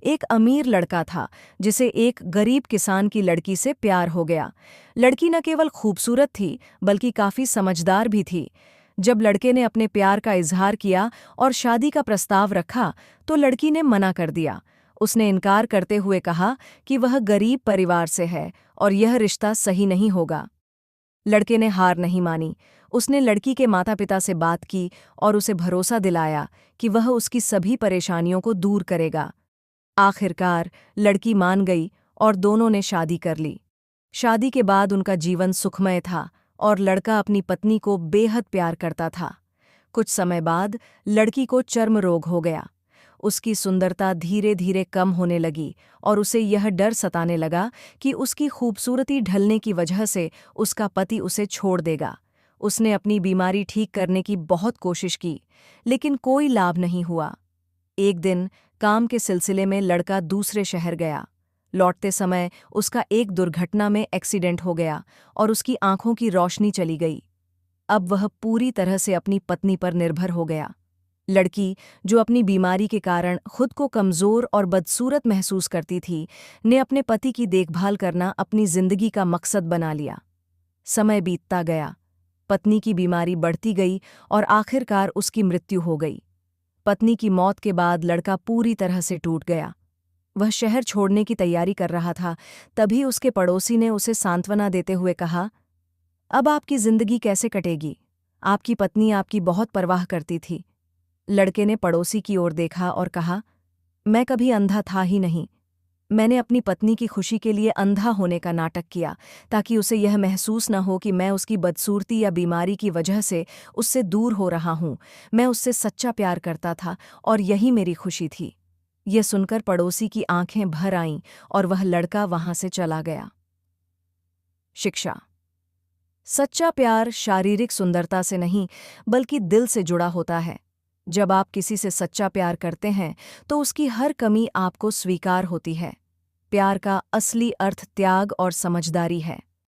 एक अमीर लड़का था जिसे एक गरीब किसान की लड़की से प्यार हो गया। लड़की न केवल खूबसूरत थी बल्कि काफी समझदार भी थी। जब लड़के ने अपने प्यार का इजहार किया और शादी का प्रस्ताव रखा तो लड़की ने मना कर दिया। उसने इनकार करते हुए कहा कि वह गरीब परिवार से है और यह रिश्ता सही नहीं होगा। लड़के ने हार नहीं मानी। उसने लड़की के माता-पिता से बात की और उसे भरोसा दिलाया कि वह उसकी सभी परेशानियों को दूर करेगा। आखिरकार लड़की मान गई और दोनों ने शादी कर ली। शादी के बाद उनका जीवन सुखमय था और लड़का अपनी पत्नी को बेहद प्यार करता था। कुछ समय बाद लड़की को चर्म रोग हो गया। उसकी सुंदरता धीरे धीरे कम होने लगी और उसे यह डर सताने लगा कि उसकी खूबसूरती ढलने की वजह से उसका पति उसे छोड़ देगा। उसने अपनी बीमारी ठीक करने की बहुत कोशिश की, लेकिन कोई लाभ नहीं हुआ। एक दिन काम के सिलसिले में लड़का दूसरे शहर गया। लौटते समय उसका एक दुर्घटना में एक्सीडेंट हो गया और उसकी आंखों की रोशनी चली गई। अब वह पूरी तरह से अपनी पत्नी पर निर्भर हो गया। लड़की, जो अपनी बीमारी के कारण खुद को कमजोर और बदसूरत महसूस करती थी, ने अपने पति की देखभाल करना अपनी जिंदगी का मकसद बना लिया। समय बीतता गया, पत्नी की बीमारी बढ़ती गई और आखिरकार उसकी मृत्यु हो गई। पत्नी की मौत के बाद लड़का पूरी तरह से टूट गया। वह शहर छोड़ने की तैयारी कर रहा था, तभी उसके पड़ोसी ने उसे सांत्वना देते हुए कहा, अब आपकी जिंदगी कैसे कटेगी? आपकी पत्नी आपकी बहुत परवाह करती थी। लड़के ने पड़ोसी की ओर देखा और कहा, मैं कभी अंधा था ही नहीं। मैंने अपनी पत्नी की खुशी के लिए अंधा होने का नाटक किया, ताकि उसे यह महसूस न हो कि मैं उसकी बदसूरती या बीमारी की वजह से उससे दूर हो रहा हूँ। मैं उससे सच्चा प्यार करता था और यही मेरी खुशी थी। यह सुनकर पड़ोसी की आंखें भर आईं और वह लड़का वहां से चला गया। शिक्षा। सच्चा प्यार शारीरिक सुंदरता से नहीं, बल्कि दिल से जुड़ा होता है। जब आप किसी से सच्चा प्यार करते हैं तो उसकी हर कमी आपको स्वीकार होती है। प्यार का असली अर्थ त्याग और समझदारी है।